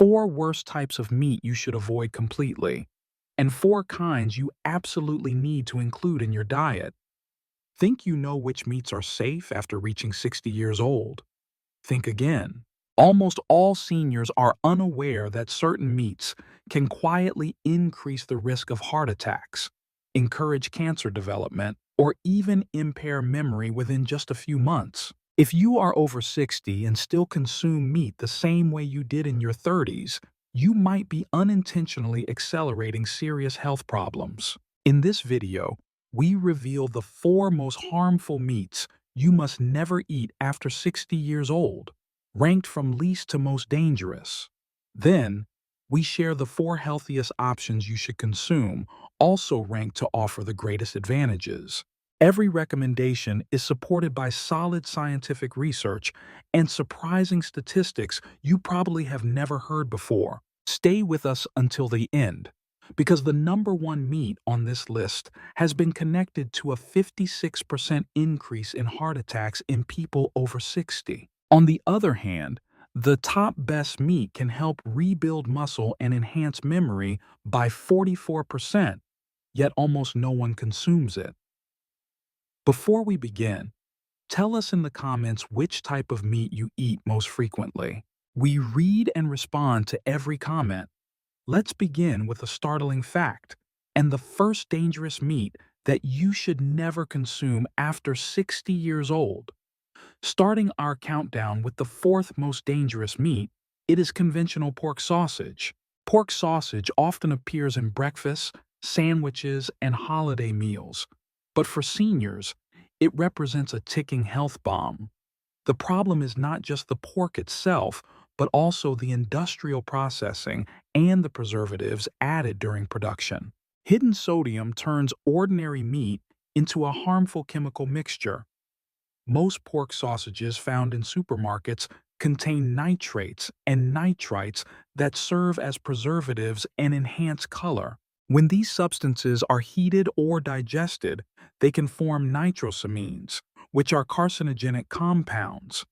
4 worst types of meat you should avoid completely, and 4 kinds you absolutely need to include in your diet. Think you know which meats are safe after reaching 60 years old? Think again. Almost all seniors are unaware that certain meats can quietly increase the risk of heart attacks, encourage cancer development, or even impair memory within just a few months. If you are over 60 and still consume meat the same way you did in your 30s, you might be unintentionally accelerating serious health problems. In this video, we reveal the 4 most harmful meats you must never eat after 60 years old, ranked from least to most dangerous. Then, we share the 4 healthiest options you should consume, also ranked to offer the greatest advantages. Every recommendation is supported by solid scientific research and surprising statistics you probably have never heard before. Stay with us until the end, because the number 1 meat on this list has been connected to a 56% increase in heart attacks in people over 60. On the other hand, the top best meat can help rebuild muscle and enhance memory by 44%, yet almost no one consumes it. Before we begin, tell us in the comments which type of meat you eat most frequently. We read and respond to every comment. Let's begin with a startling fact, and the first dangerous meat that you should never consume after 60 years old. Starting our countdown with the 4th most dangerous meat, it is conventional pork sausage. Pork sausage often appears in breakfast, sandwiches, and holiday meals. But for seniors, it represents a ticking health bomb. The problem is not just the pork itself, but also the industrial processing and the preservatives added during production. Hidden sodium turns ordinary meat into a harmful chemical mixture. Most pork sausages found in supermarkets contain nitrates and nitrites that serve as preservatives and enhance color. When these substances are heated or digested, they can form nitrosamines, which are carcinogenic compounds.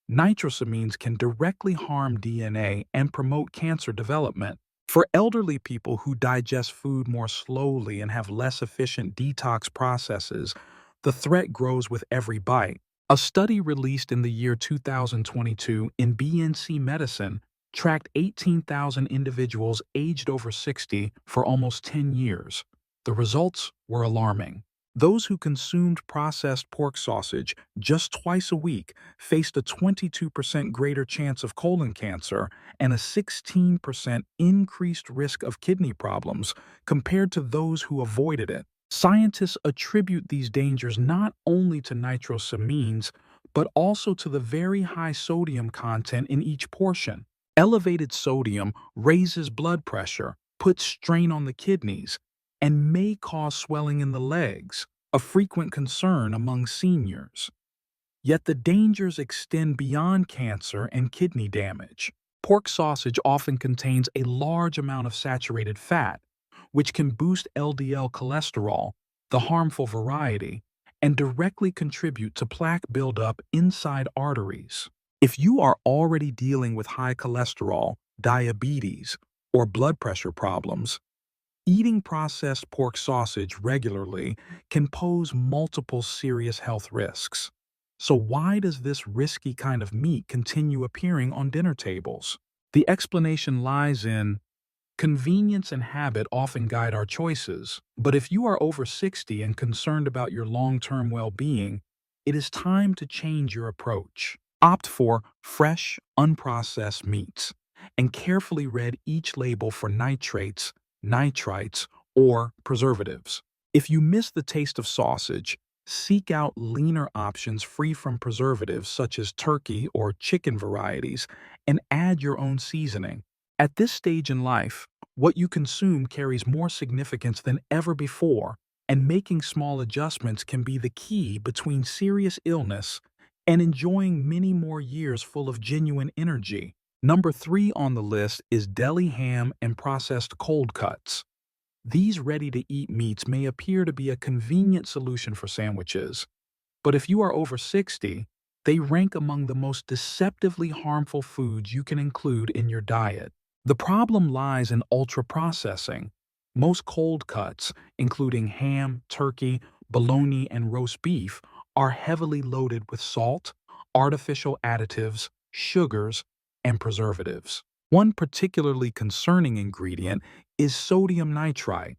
Nitrosamines can directly harm DNA and promote cancer development. For elderly people who digest food more slowly and have less efficient detox processes, the threat grows with every bite. A study released in the year 2022 in BNC Medicine tracked 18,000 individuals aged over 60 for almost 10 years. The results were alarming. Those who consumed processed pork sausage just twice a week faced a 22% greater chance of colon cancer and a 16% increased risk of kidney problems compared to those who avoided it. Scientists attribute these dangers not only to nitrosamines, but also to the very high sodium content in each portion. Elevated sodium raises blood pressure, puts strain on the kidneys, and may cause swelling in the legs, a frequent concern among seniors. Yet the dangers extend beyond cancer and kidney damage. Pork sausage often contains a large amount of saturated fat, which can boost LDL cholesterol, the harmful variety, and directly contribute to plaque buildup inside arteries. If you are already dealing with high cholesterol, diabetes, or blood pressure problems, eating processed pork sausage regularly can pose multiple serious health risks. So why does this risky kind of meat continue appearing on dinner tables? The explanation lies in convenience and habit often guide our choices, but if you are over 60 and concerned about your long-term well-being, it is time to change your approach. Opt for fresh, unprocessed meats, and carefully read each label for nitrates, nitrites, or preservatives. If you miss the taste of sausage, seek out leaner options free from preservatives such as turkey or chicken varieties, and add your own seasoning. At this stage in life, what you consume carries more significance than ever before, and making small adjustments can be the key between serious illness and enjoying many more years full of genuine energy. Number 3 on the list is deli ham and processed cold cuts. These ready-to-eat meats may appear to be a convenient solution for sandwiches, but if you are over 60, They rank among the most deceptively harmful foods you can include in your diet. The problem lies in ultra-processing. Most cold cuts, including ham, turkey, bologna, and roast beef, are heavily loaded with salt, artificial additives, sugars, and preservatives. One particularly concerning ingredient is sodium nitrite,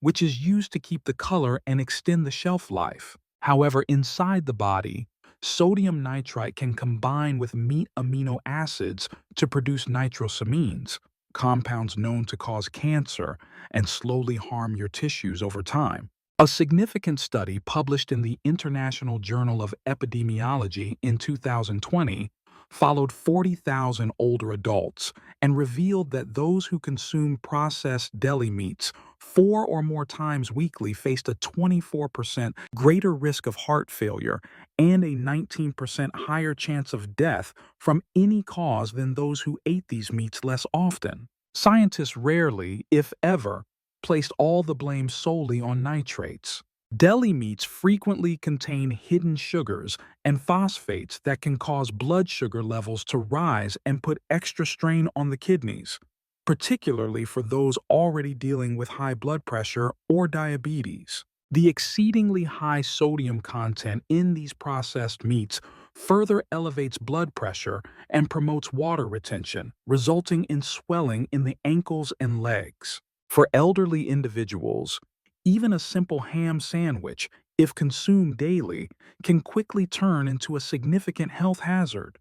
which is used to keep the color and extend the shelf life. However, inside the body, sodium nitrite can combine with meat amino acids to produce nitrosamines, compounds known to cause cancer and slowly harm your tissues over time. A significant study published in the International Journal of Epidemiology in 2020 followed 40,000 older adults and revealed that those who consumed processed deli meats 4 or more times weekly faced a 24% greater risk of heart failure and a 19% higher chance of death from any cause than those who ate these meats less often. Scientists rarely, if ever, placed all the blame solely on nitrates. Deli meats frequently contain hidden sugars and phosphates that can cause blood sugar levels to rise and put extra strain on the kidneys, particularly for those already dealing with high blood pressure or diabetes. The exceedingly high sodium content in these processed meats further elevates blood pressure and promotes water retention, resulting in swelling in the ankles and legs. For elderly individuals, even a simple ham sandwich, if consumed daily, can quickly turn into a significant health hazard.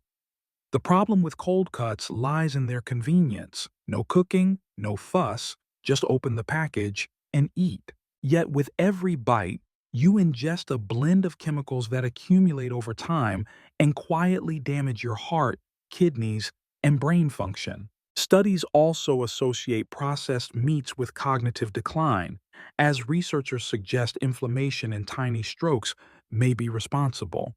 The problem with cold cuts lies in their convenience. No cooking, no fuss, just open the package and eat. Yet with every bite, you ingest a blend of chemicals that accumulate over time and quietly damage your heart, kidneys, and brain function. Studies also associate processed meats with cognitive decline, as researchers suggest inflammation and tiny strokes may be responsible.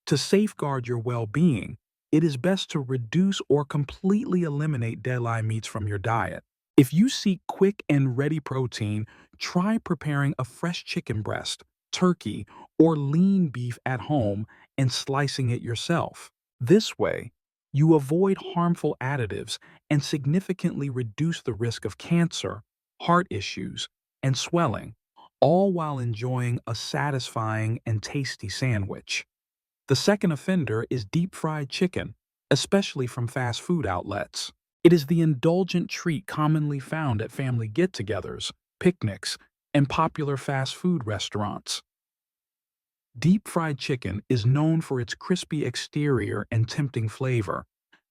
To safeguard your well-being, it is best to reduce or completely eliminate deli meats from your diet. If you seek quick and ready protein, try preparing a fresh chicken breast, turkey, or lean beef at home and slicing it yourself. This way, you avoid harmful additives and significantly reduce the risk of cancer, heart issues, and swelling, all while enjoying a satisfying and tasty sandwich. The second offender is deep-fried chicken, especially from fast food outlets. It is the indulgent treat commonly found at family get-togethers, picnics, and popular fast food restaurants. Deep-fried chicken is known for its crispy exterior and tempting flavor,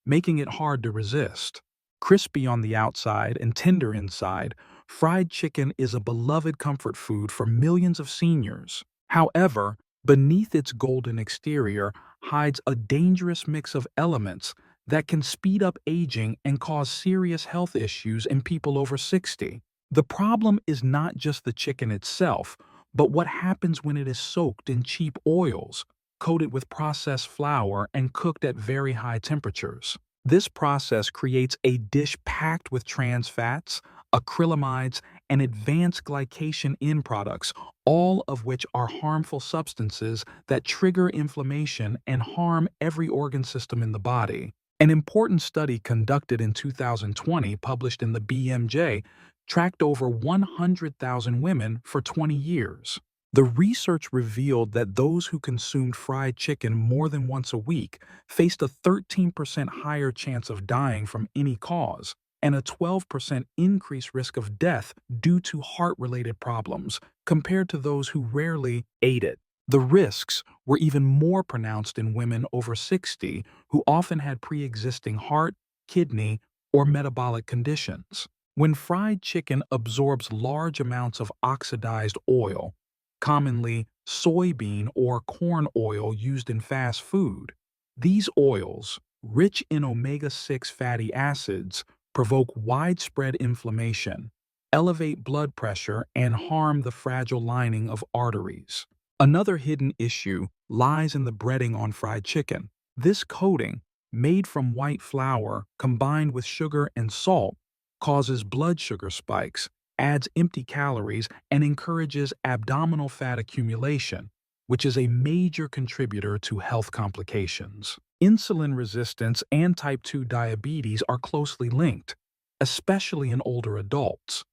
making it hard to resist. Crispy on the outside and tender inside, fried chicken is a beloved comfort food for millions of seniors. However, beneath its golden exterior hides a dangerous mix of elements that can speed up aging and cause serious health issues in people over 60. The problem is not just the chicken itself, but what happens when it is soaked in cheap oils, coated with processed flour, and cooked at very high temperatures. This process creates a dish packed with trans fats, acrylamides, and advanced glycation end products, all of which are harmful substances that trigger inflammation and harm every organ system in the body. An important study conducted in 2020, published in the BMJ, tracked over 100,000 women for 20 years. The research revealed that those who consumed fried chicken more than once a week faced a 13% higher chance of dying from any cause and a 12% increased risk of death due to heart-related problems compared to those who rarely ate it. The risks were even more pronounced in women over 60 who often had pre-existing heart, kidney, or metabolic conditions. When fried chicken absorbs large amounts of oxidized oil, commonly soybean or corn oil used in fast food, these oils, rich in omega-6 fatty acids, provoke widespread inflammation, elevate blood pressure, and harm the fragile lining of arteries. Another hidden issue lies in the breading on fried chicken. This coating, made from white flour combined with sugar and salt, causes blood sugar spikes, adds empty calories, and encourages abdominal fat accumulation. which is a major contributor to health complications. Insulin resistance and type 2 diabetes are closely linked, especially in older adults.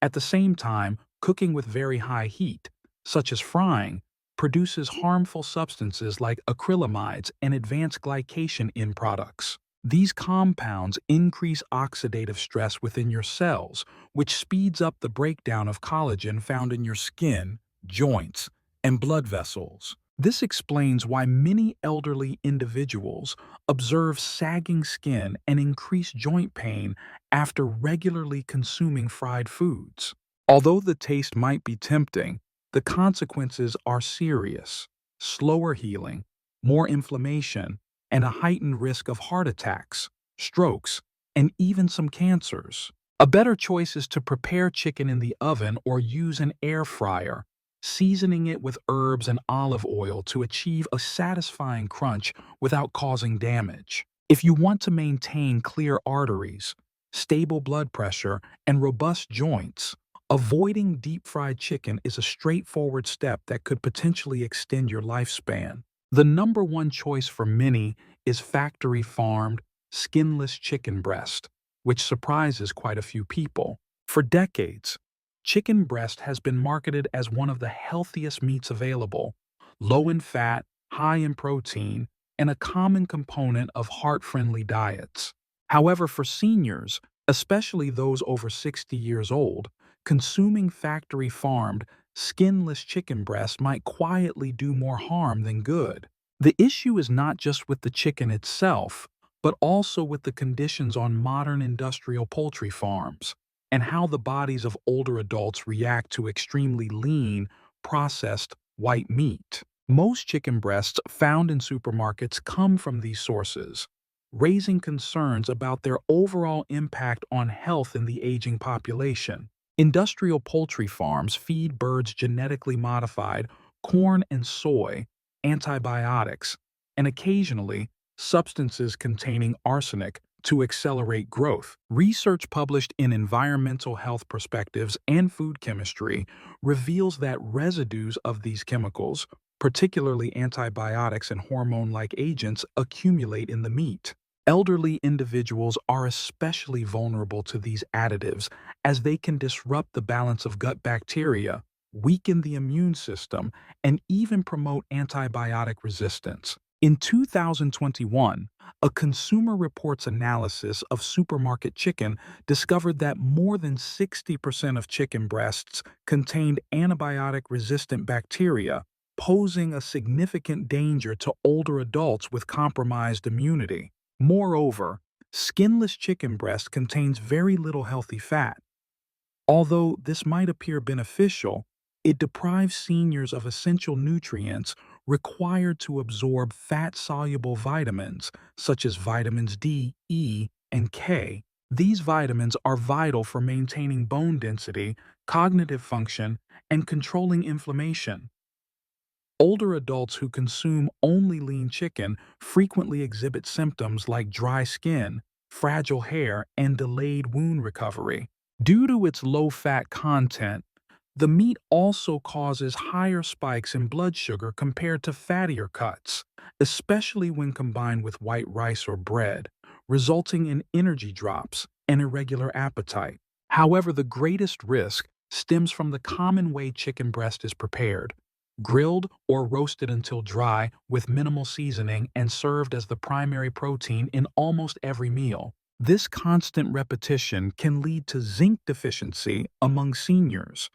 At the same time, cooking with very high heat, such as frying, produces harmful substances like acrylamides and advanced glycation in products. These compounds increase oxidative stress within your cells, which speeds up the breakdown of collagen found in your skin, joints, and blood vessels. This explains why many elderly individuals observe sagging skin and increased joint pain after regularly consuming fried foods. Although the taste might be tempting, the consequences are serious: slower healing, more inflammation, and a heightened risk of heart attacks, strokes, and even some cancers. A better choice is to prepare chicken in the oven or use an air fryer, seasoning it with herbs and olive oil to achieve a satisfying crunch without causing damage. If you want to maintain clear arteries, stable blood pressure, and robust joints, avoiding deep-fried chicken is a straightforward step that could potentially extend your lifespan. The number one choice for many is factory-farmed, skinless chicken breast, which surprises quite a few people. For decades, chicken breast has been marketed as one of the healthiest meats available, low in fat, high in protein, and a common component of heart-friendly diets. However, for seniors, especially those over 60 years old, consuming factory-farmed, skinless chicken breast might quietly do more harm than good. The issue is not just with the chicken itself, but also with the conditions on modern industrial poultry farms and how the bodies of older adults react to extremely lean, processed white meat. Most chicken breasts found in supermarkets come from these sources, raising concerns about their overall impact on health in the aging population. Industrial poultry farms feed birds genetically modified corn and soy, antibiotics, and occasionally substances containing arsenic to accelerate growth. Research published in Environmental Health Perspectives and Food Chemistry reveals that residues of these chemicals, particularly antibiotics and hormone-like agents, accumulate in the meat. Elderly individuals are especially vulnerable to these additives as they can disrupt the balance of gut bacteria, weaken the immune system, and even promote antibiotic resistance. In 2021, a Consumer Reports analysis of supermarket chicken discovered that more than 60% of chicken breasts contained antibiotic-resistant bacteria, posing a significant danger to older adults with compromised immunity. Moreover, skinless chicken breast contains very little healthy fat. Although this might appear beneficial, it deprives seniors of essential nutrients required to absorb fat-soluble vitamins such as vitamins D, E, and K. These vitamins are vital for maintaining bone density, cognitive function, and controlling inflammation. Older adults who consume only lean chicken frequently exhibit symptoms like dry skin, fragile hair, and delayed wound recovery. Due to its low fat content, the meat also causes higher spikes in blood sugar compared to fattier cuts, especially when combined with white rice or bread, resulting in energy drops and irregular appetite. However, the greatest risk stems from the common way chicken breast is prepared: grilled or roasted until dry with minimal seasoning and served as the primary protein in almost every meal. This constant repetition can lead to zinc deficiency among seniors.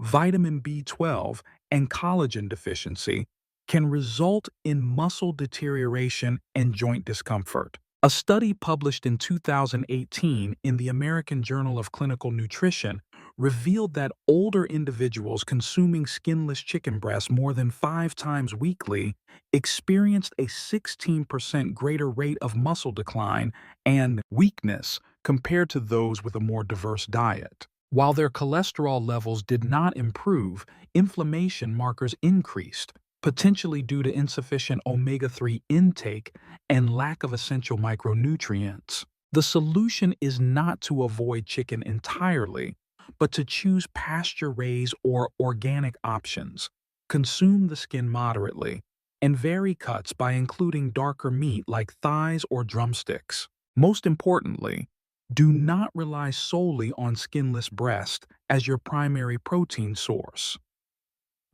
Vitamin B12 and collagen deficiency can result in muscle deterioration and joint discomfort. A study published in 2018 in the American Journal of Clinical Nutrition revealed that older individuals consuming skinless chicken breast more than 5 times weekly experienced a 16% greater rate of muscle decline and weakness compared to those with a more diverse diet. While their cholesterol levels did not improve, inflammation markers increased, potentially due to insufficient omega-3 intake and lack of essential micronutrients. The solution is not to avoid chicken entirely, but to choose pasture-raised or organic options, Consume the skin moderately, and vary cuts by including darker meat like thighs or drumsticks. Most importantly, do not rely solely on skinless breast as your primary protein source.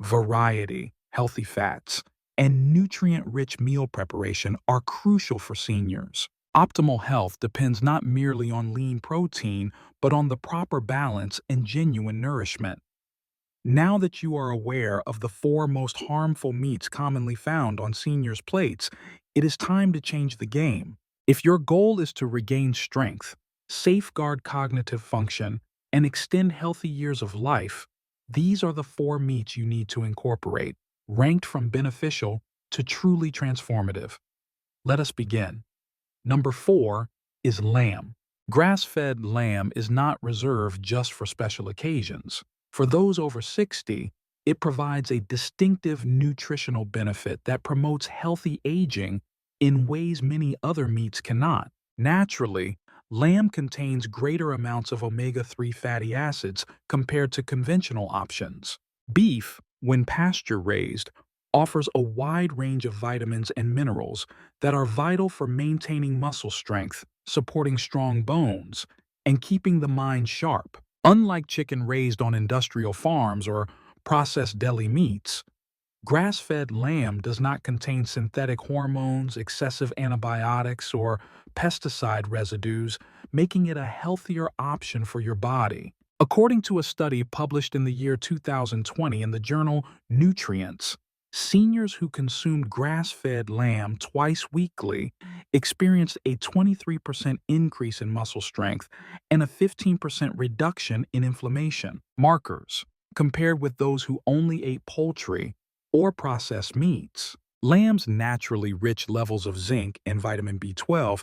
Variety, healthy fats, and nutrient-rich meal preparation are crucial for seniors. Optimal health depends not merely on lean protein, but on the proper balance and genuine nourishment. Now that you are aware of the four most harmful meats commonly found on seniors' plates, it is time to change the game. If your goal is to regain strength, safeguard cognitive function, and extend healthy years of life, these are the four meats you need to incorporate, ranked from beneficial to truly transformative. Let us begin. Number 4 is lamb. Grass-fed lamb is not reserved just for special occasions. For those over 60, it provides a distinctive nutritional benefit that promotes healthy aging in ways many other meats cannot. Naturally, lamb contains greater amounts of omega-3 fatty acids compared to conventional options. Beef, when pasture-raised, offers a wide range of vitamins and minerals that are vital for maintaining muscle strength, supporting strong bones, and keeping the mind sharp. Unlike chicken raised on industrial farms or processed deli meats, grass-fed lamb does not contain synthetic hormones, excessive antibiotics, or pesticide residues, making it a healthier option for your body. According to a study published in the year 2020 in the journal Nutrients, seniors who consumed grass-fed lamb twice weekly experienced a 23% increase in muscle strength and a 15% reduction in inflammation markers compared with those who only ate poultry or processed meats. Lamb's naturally rich levels of zinc and vitamin B12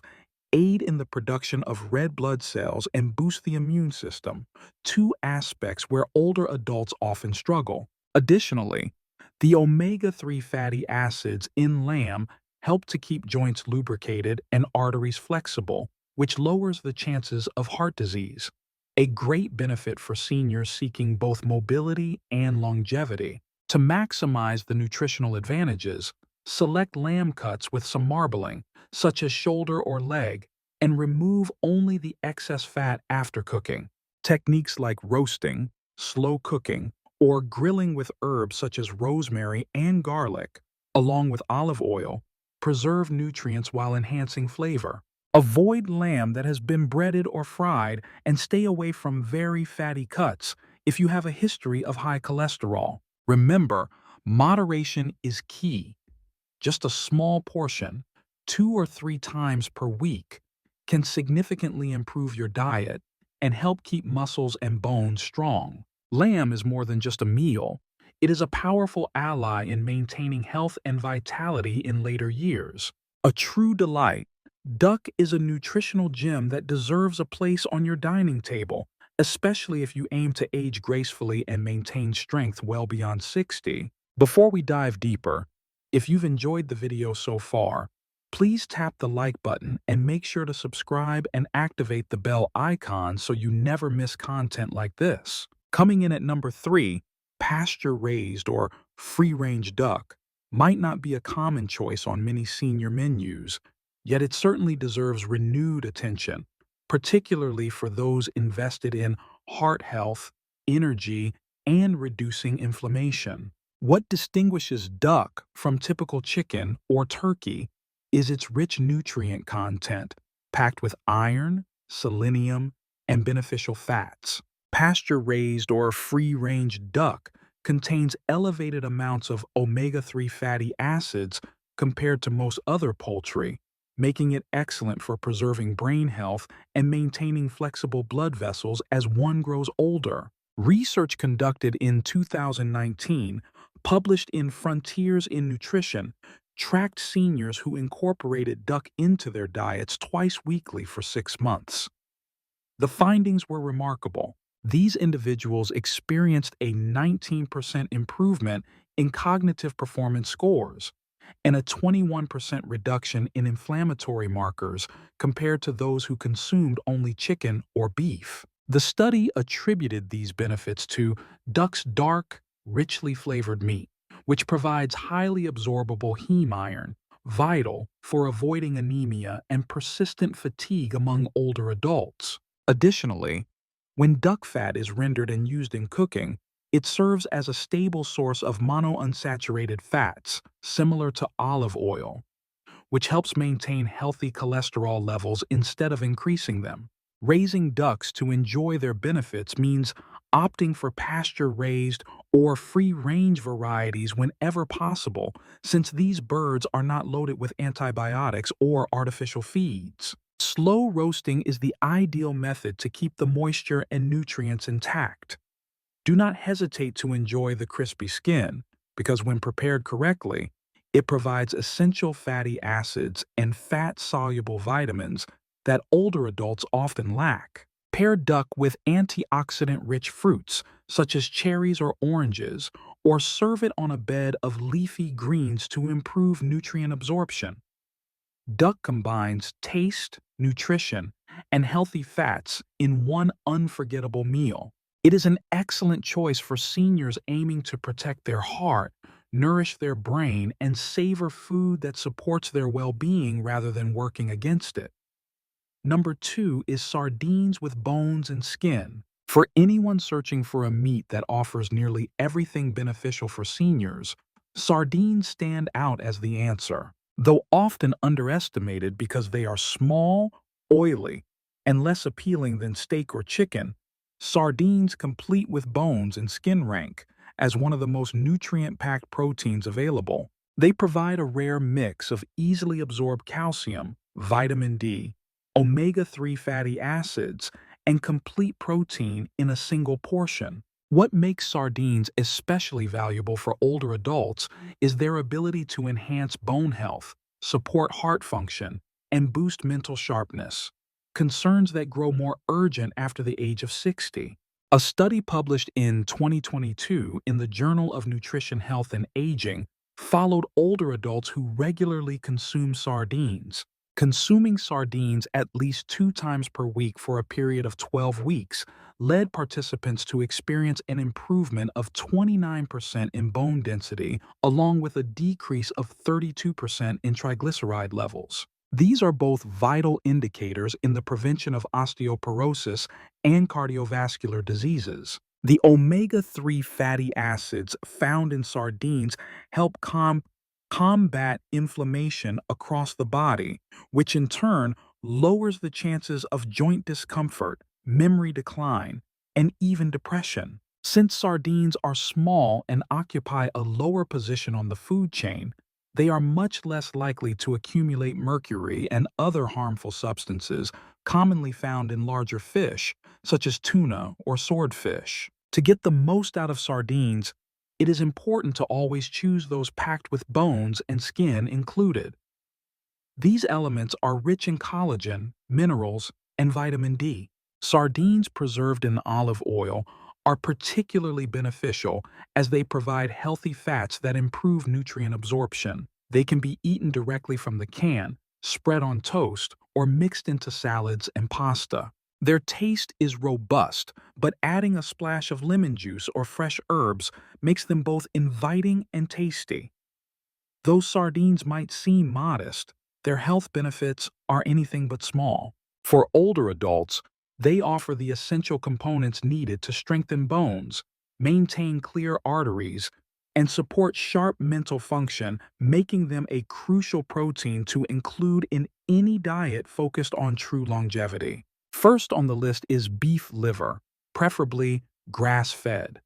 aid in the production of red blood cells and boost the immune system, two aspects where older adults often struggle. Additionally, the omega-3 fatty acids in lamb help to keep joints lubricated and arteries flexible, which lowers the chances of heart disease, a great benefit for seniors seeking both mobility and longevity. To maximize the nutritional advantages, select lamb cuts with some marbling, such as shoulder or leg, and remove only the excess fat after cooking. Techniques like roasting, slow cooking, or grilling with herbs such as rosemary and garlic, along with olive oil, preserve nutrients while enhancing flavor. Avoid lamb that has been breaded or fried and stay away from very fatty cuts if you have a history of high cholesterol. Remember, moderation is key. Just a small portion, 2 or 3 times per week, can significantly improve your diet and help keep muscles and bones strong. Lamb is more than just a meal. It is a powerful ally in maintaining health and vitality in later years. A true delight, duck is a nutritional gem that deserves a place on your dining table, especially if you aim to age gracefully and maintain strength well beyond 60. Before we dive deeper, if you've enjoyed the video so far, please tap the like button and make sure to subscribe and activate the bell icon so you never miss content like this. Coming in at number 3, pasture-raised or free-range duck might not be a common choice on many senior menus, yet it certainly deserves renewed attention, particularly for those invested in heart health, energy, and reducing inflammation. What distinguishes duck from typical chicken or turkey is its rich nutrient content, packed with iron, selenium, and beneficial fats. Pasture-raised or free-range duck contains elevated amounts of omega-3 fatty acids compared to most other poultry, making it excellent for preserving brain health and maintaining flexible blood vessels as one grows older. Research conducted in 2019, published in Frontiers in Nutrition, tracked seniors who incorporated duck into their diets twice weekly for 6 months. The findings were remarkable. These individuals experienced a 19% improvement in cognitive performance scores and a 21% reduction in inflammatory markers compared to those who consumed only chicken or beef. The study attributed these benefits to duck's dark, richly flavored meat, which provides highly absorbable heme iron, vital for avoiding anemia and persistent fatigue among older adults. Additionally, when duck fat is rendered and used in cooking, it serves as a stable source of monounsaturated fats, similar to olive oil, which helps maintain healthy cholesterol levels instead of increasing them. Raising ducks to enjoy their benefits means opting for pasture-raised or free-range varieties whenever possible, since these birds are not loaded with antibiotics or artificial feeds. Slow roasting is the ideal method to keep the moisture and nutrients intact. Do not hesitate to enjoy the crispy skin, because when prepared correctly, it provides essential fatty acids and fat-soluble vitamins that older adults often lack. Pair duck with antioxidant-rich fruits, such as cherries or oranges, or serve it on a bed of leafy greens to improve nutrient absorption. Duck combines taste, nutrition, and healthy fats in one unforgettable meal. It is an excellent choice for seniors aiming to protect their heart, nourish their brain, and savor food that supports their well-being rather than working against it. Number 2 is sardines with bones and skin. For anyone searching for a meat that offers nearly everything beneficial for seniors, sardines stand out as the answer. Though often underestimated because they are small, oily, and less appealing than steak or chicken, sardines, complete with bones and skin, rank as one of the most nutrient-packed proteins available. They provide a rare mix of easily absorbed calcium, vitamin D, omega-3 fatty acids, and complete protein in a single portion. What makes sardines especially valuable for older adults is their ability to enhance bone health, support heart function, and boost mental sharpness, concerns that grow more urgent after the age of 60. A study published in 2022 in the Journal of Nutrition, Health, and Aging followed older adults who regularly consume sardines. Consuming sardines at least 2 times per week for a period of 12 weeks led participants to experience an improvement of 29% in bone density, along with a decrease of 32% in triglyceride levels. These are both vital indicators in the prevention of osteoporosis and cardiovascular diseases. The omega-3 fatty acids found in sardines help combat inflammation across the body, which in turn lowers the chances of joint discomfort, memory decline, and even depression. Since sardines are small and occupy a lower position on the food chain, they are much less likely to accumulate mercury and other harmful substances commonly found in larger fish, such as tuna or swordfish. To get the most out of sardines, it is important to always choose those packed with bones and skin included. These elements are rich in collagen, minerals, and vitamin D. Sardines preserved in olive oil are particularly beneficial as they provide healthy fats that improve nutrient absorption. They can be eaten directly from the can, spread on toast, or mixed into salads and pasta. Their taste is robust, but adding a splash of lemon juice or fresh herbs makes them both inviting and tasty. Though sardines might seem modest, their health benefits are anything but small. For older adults, they offer the essential components needed to strengthen bones, maintain clear arteries, and support sharp mental function, making them a crucial protein to include in any diet focused on true longevity. First on the list is beef liver, preferably grass-fed.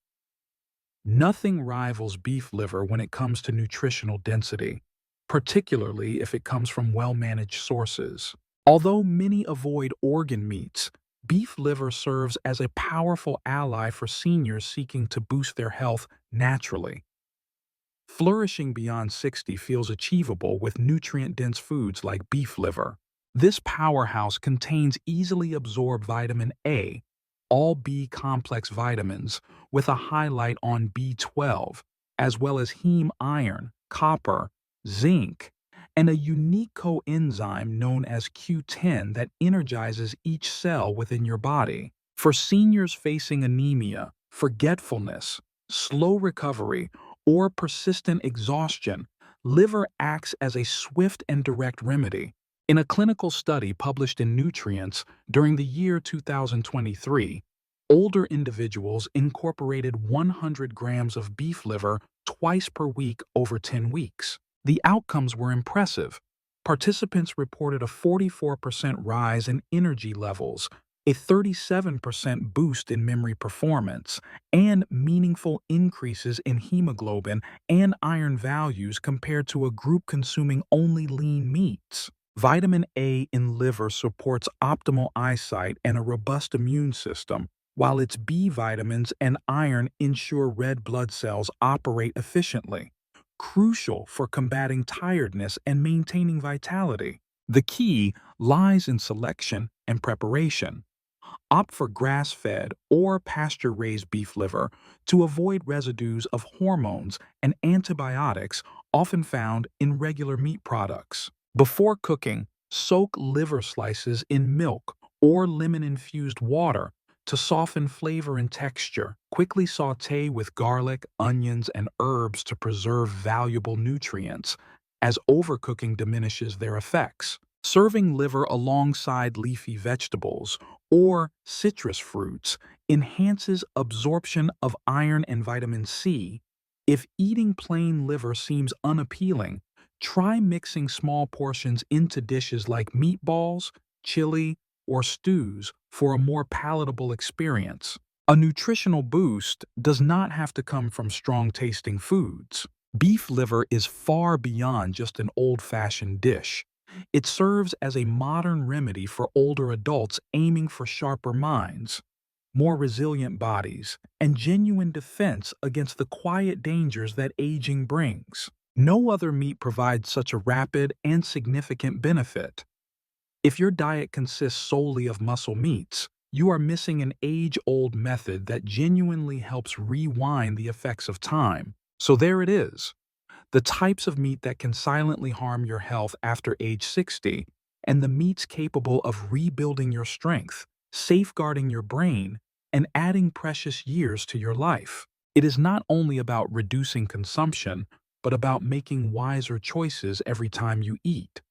Nothing rivals beef liver when it comes to nutritional density, particularly if it comes from well-managed sources. Although many avoid organ meats, beef liver serves as a powerful ally for seniors seeking to boost their health naturally. Flourishing beyond 60 feels achievable with nutrient-dense foods like beef liver. This powerhouse contains easily absorbed vitamin A, all B-complex vitamins, with a highlight on B12, as well as heme iron, copper, zinc, and a unique coenzyme known as Q10 that energizes each cell within your body. For seniors facing anemia, forgetfulness, slow recovery, or persistent exhaustion, liver acts as a swift and direct remedy. In a clinical study published in Nutrients during the year 2023, older individuals incorporated 100 grams of beef liver twice per week over 10 weeks. The outcomes were impressive. Participants reported a 44% rise in energy levels, a 37% boost in memory performance, and meaningful increases in hemoglobin and iron values compared to a group consuming only lean meats. Vitamin A in liver supports optimal eyesight and a robust immune system, while its B vitamins and iron ensure red blood cells operate efficiently, crucial for combating tiredness and maintaining vitality. The key lies in selection and preparation. Opt for grass-fed or pasture-raised beef liver to avoid residues of hormones and antibiotics often found in regular meat products. Before cooking, soak liver slices in milk or lemon-infused water to soften flavor and texture. Quickly sauté with garlic, onions, and herbs to preserve valuable nutrients, as overcooking diminishes their effects. Serving liver alongside leafy vegetables or citrus fruits enhances absorption of iron and vitamin C. If eating plain liver seems unappealing, try mixing small portions into dishes like meatballs, chili, or stews for a more palatable experience. A nutritional boost does not have to come from strong-tasting foods. Beef liver is far beyond just an old-fashioned dish. It serves as a modern remedy for older adults aiming for sharper minds, more resilient bodies, and genuine defense against the quiet dangers that aging brings. No other meat provides such a rapid and significant benefit. If your diet consists solely of muscle meats, you are missing an age-old method that genuinely helps rewind the effects of time. So there it is, the types of meat that can silently harm your health after age 60, and the meats capable of rebuilding your strength, safeguarding your brain, and adding precious years to your life. It is not only about reducing consumption, but about making wiser choices every time you eat.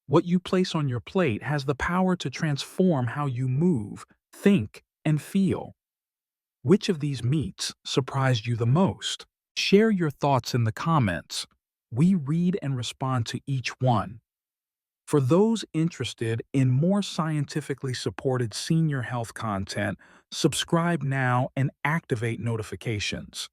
What you place on your plate has the power to transform how you move, think, and feel. Which of these meats surprised you the most? Share your thoughts in the comments. We read and respond to each one. For those interested in more scientifically supported senior health content, subscribe now and activate notifications.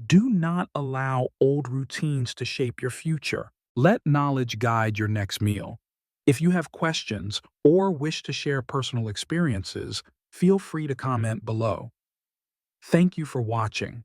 Do not allow old routines to shape your future. Let knowledge guide your next meal. If you have questions or wish to share personal experiences, feel free to comment below. Thank you for watching.